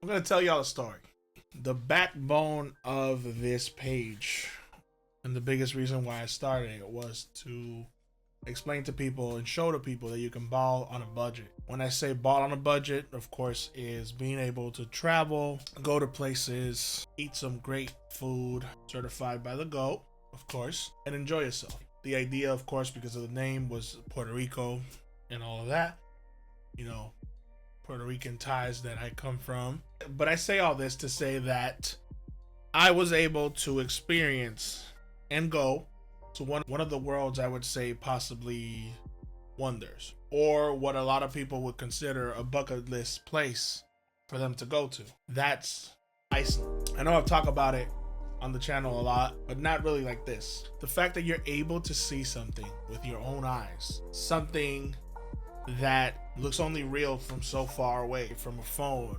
I'm gonna tell y'all a story. The backbone of this page, and the biggest reason why I started it, was to explain to people and show to people that you can ball on a budget. When I say ball on a budget, of course, is being able to travel, go to places, eat some great food, certified by the GOAT, of course, and enjoy yourself. The idea, of course, because of the name, was Puerto Rico and all of that. You know, Puerto Rican ties that I come from. But I say all this to say that I was able to experience and go to one of the world's, I would say, possibly wonders, or what a lot of people would consider a bucket list place for them to go to. That's Iceland. I know I've talked about it on the channel a lot, but not really like this. The fact that you're able to see something with your own eyes, something that looks only real from so far away, from a phone,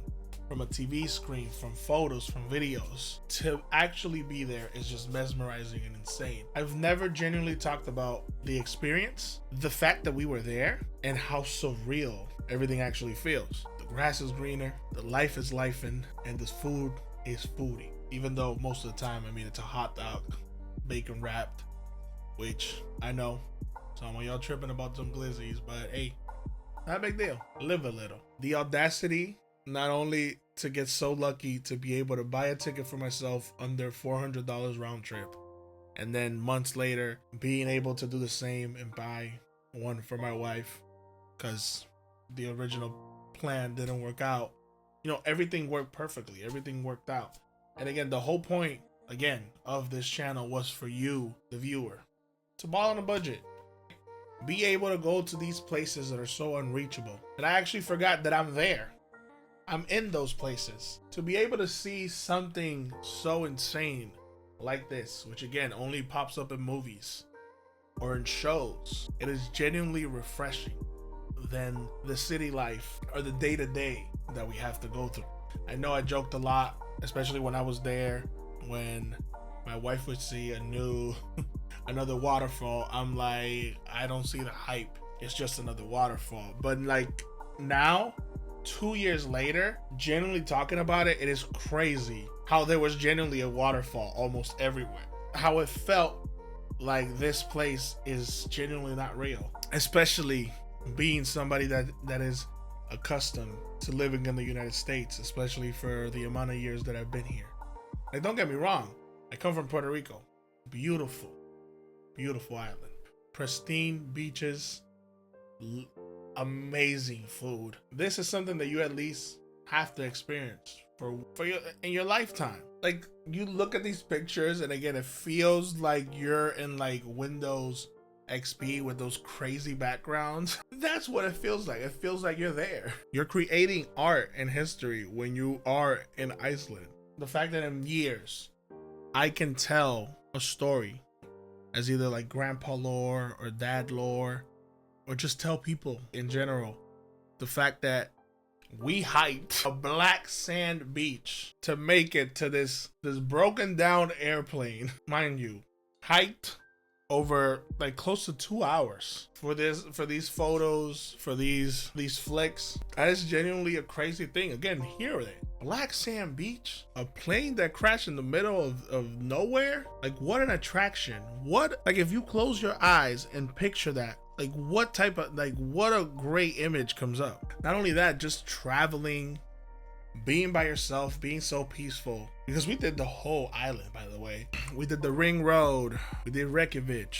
from a TV screen, from photos, from videos, to actually be there is just mesmerizing and insane. I've never genuinely talked about the experience, the fact that we were there, and how surreal everything actually feels. The grass is greener, the life is lifing, and this food is foodie. Even though most of the time, I mean, it's a hot dog, bacon wrapped, which I know some of y'all tripping about some glizzies, but hey, not a big deal. Live a little. The audacity, not only to get so lucky to be able to buy a ticket for myself under $400 round trip, and then months later being able to do the same and buy one for my wife because the original plan didn't work out. You know, everything worked perfectly. Everything worked out. And again, the whole point, again, of this channel was for you, the viewer, to ball on a budget. Be able to go to these places that are so unreachable. And I actually forgot that I'm there. I'm in those places. To be able to see something so insane like this, which again only pops up in movies or in shows, it is genuinely refreshing than the city life or the day-to-day that we have to go through. I know I joked a lot, especially when I was there, when my wife would see another waterfall. I'm like, I don't see the hype. It's just another waterfall. But like now, 2 years later, genuinely talking about it, it is crazy how there was genuinely a waterfall almost everywhere. How it felt like this place is genuinely not real, especially being somebody that is accustomed to living in the United States, especially for the amount of years that I've been here. Like, don't get me wrong, I come from Puerto Rico. Beautiful, beautiful island. Pristine beaches, amazing food. This is something that you at least have to experience for your in your lifetime. Like, you look at these pictures and again, it feels like you're in like Windows XP with those crazy backgrounds. That's what it feels like. It feels like you're there. You're creating art and history when you are in Iceland. The fact that in years I can tell a story as either like grandpa lore or dad lore, or just tell people in general the fact that we hiked a black sand beach to make it to this broken down airplane. Mind you, hiked over like close to 2 hours for these photos, for these flicks. That is genuinely a crazy thing. Again, hear it. Black sand beach, a plane that crashed in the middle of nowhere. Like, what an attraction. What, like, if you close your eyes and picture that, like, what type of, like, what a great image comes up. Not only that, just traveling, being by yourself, being so peaceful. Because we did the whole island, by the way. We did the Ring Road, we did Reykjavik,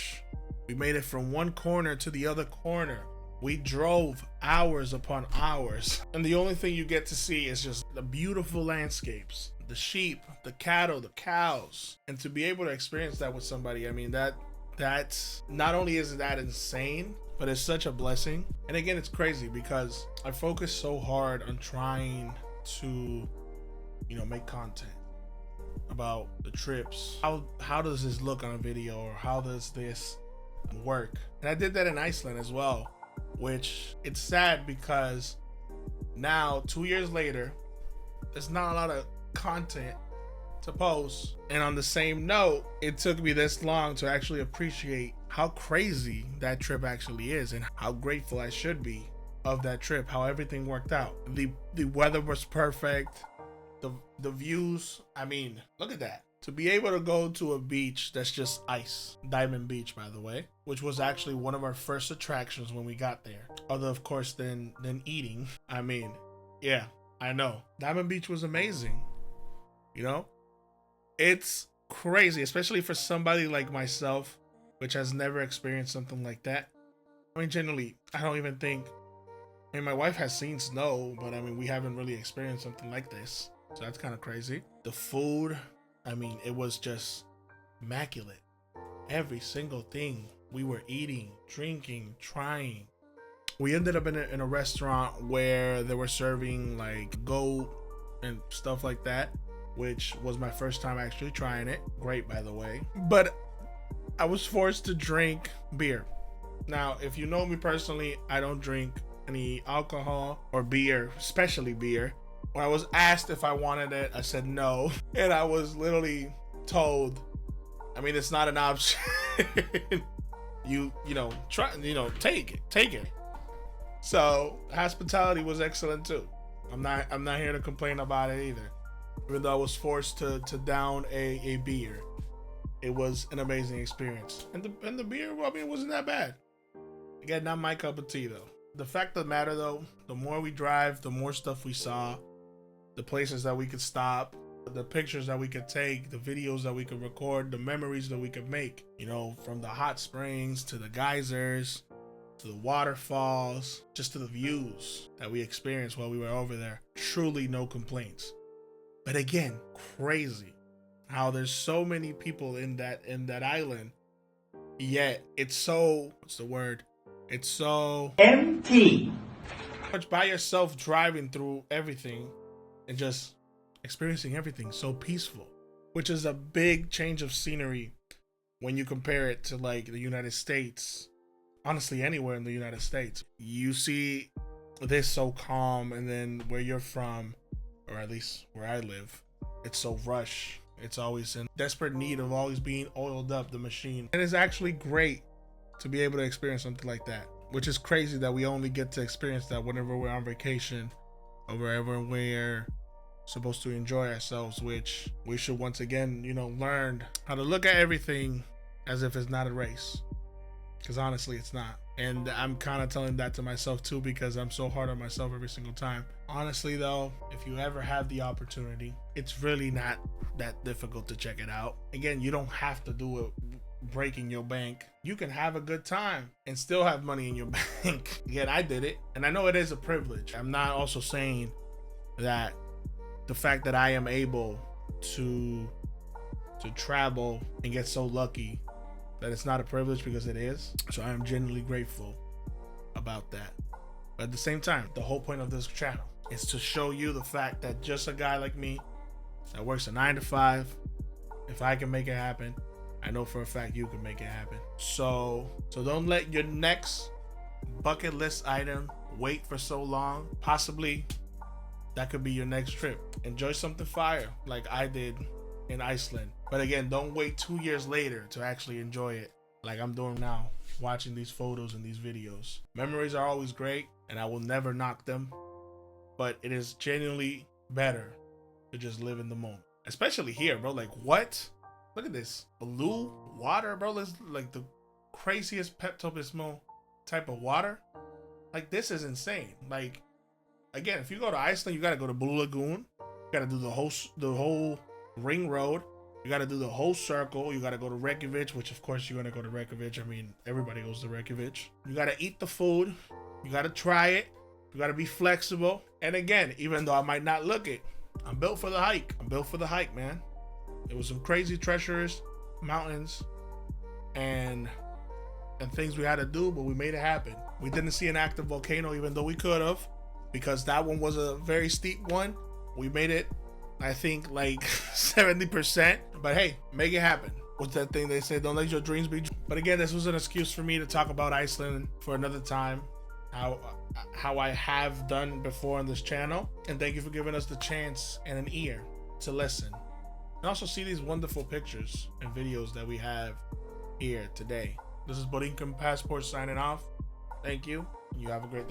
we made it from one corner to the other corner. We drove hours upon hours, and the only thing you get to see is just the beautiful landscapes, the sheep, the cattle, the cows. And to be able to experience that with somebody, I mean, that's not only is that insane, but it's such a blessing. And again, it's crazy because I focus so hard on trying to, you know, make content about the trips. How does this look on a video, or how does this work? And I did that in Iceland as well, which it's sad because now 2 years later, there's not a lot of content to post. And on the same note, it took me this long to actually appreciate how crazy that trip actually is and how grateful I should be of that trip, how everything worked out. The weather was perfect. The views, I mean, look at that. To be able to go to a beach that's just ice, Diamond Beach, by the way, which was actually one of our first attractions when we got there. Other, of course, than eating. I mean, yeah, I know. Diamond Beach was amazing. You know, it's crazy, especially for somebody like myself, which has never experienced something like that. I mean, generally, I don't even think. I mean, my wife has seen snow, but I mean, we haven't really experienced something like this. So that's kind of crazy. The food, I mean, it was just immaculate. Every single thing we were eating, drinking, trying. We ended up in a restaurant where they were serving like goat and stuff like that, which was my first time actually trying it. Great, by the way. But I was forced to drink beer. Now, if you know me personally, I don't drink any alcohol or beer, especially beer. When I was asked if I wanted it, I said no. And I was literally told, I mean, it's not an option. you know, try, you know, take it. So hospitality was excellent too. I'm not here to complain about it either. Even though I was forced to down a beer, it was an amazing experience. And the beer, well, I mean, it wasn't that bad. Again, not my cup of tea though. The fact of the matter though, the more we drive, the more stuff we saw, the places that we could stop, the pictures that we could take, the videos that we could record, the memories that we could make, you know, from the hot springs to the geysers, to the waterfalls, just to the views that we experienced while we were over there. Truly no complaints. But again, crazy how there's so many people in that island, yet it's so, what's the word? It's so empty. Much by yourself driving through everything and just experiencing everything so peaceful, which is a big change of scenery when you compare it to like the United States. Honestly, anywhere in the United States, you see this so calm, and then where you're from, or at least where I live, it's so rush. It's always in desperate need of always being oiled up, the machine. And it's actually great to be able to experience something like that, which is crazy that we only get to experience that whenever we're on vacation or wherever we're supposed to enjoy ourselves, which we should once again, you know, learn how to look at everything as if it's not a race. Because honestly, it's not. And I'm kind of telling that to myself too, because I'm so hard on myself every single time. Honestly though, if you ever have the opportunity, it's really not that difficult to check it out. Again, you don't have to do it breaking your bank. You can have a good time and still have money in your bank. Again, I did it, and I know it is a privilege. I'm not also saying that the fact that I am able to travel and get so lucky that it's not a privilege, because it is. So I am genuinely grateful about that. But at the same time, the whole point of this channel is to show you the fact that just a guy like me that works a 9 to 5, if I can make it happen, I know for a fact you can make it happen. So don't let your next bucket list item wait for so long. Possibly that could be your next trip. Enjoy something fire like I did in Iceland. But again, don't wait 2 years later to actually enjoy it like I'm doing now, watching these photos and these videos. Memories are always great, and I will never knock them, but it is genuinely better to just live in the moment. Especially here, bro. Like, what? Look at this. Blue water, bro. It's like the craziest Pepto-Bismol type of water. Like, this is insane. Like, again, if you go to Iceland, you gotta go to Blue Lagoon. You gotta do the whole ring road. You gotta do the whole circle. You gotta go to Reykjavik, which of course you're gonna go to Reykjavik. I mean, everybody goes to Reykjavik. You gotta eat the food. You gotta try it. You gotta be flexible. And again, even though I might not look it, I'm built for the hike. I'm built for the hike, man. It was some crazy treacherous mountains and things we had to do, but we made it happen. We didn't see an active volcano, even though we could have, because that one was a very steep one. We made it, I think, like 70%. But hey, make it happen. What's that thing they say? Don't let your dreams be. But again, this was an excuse for me to talk about Iceland for another time, how I have done before on this channel. And thank you for giving us the chance and an ear to listen. And also see these wonderful pictures and videos that we have here today. This is Borinquen Passport signing off. Thank you. You have a great day.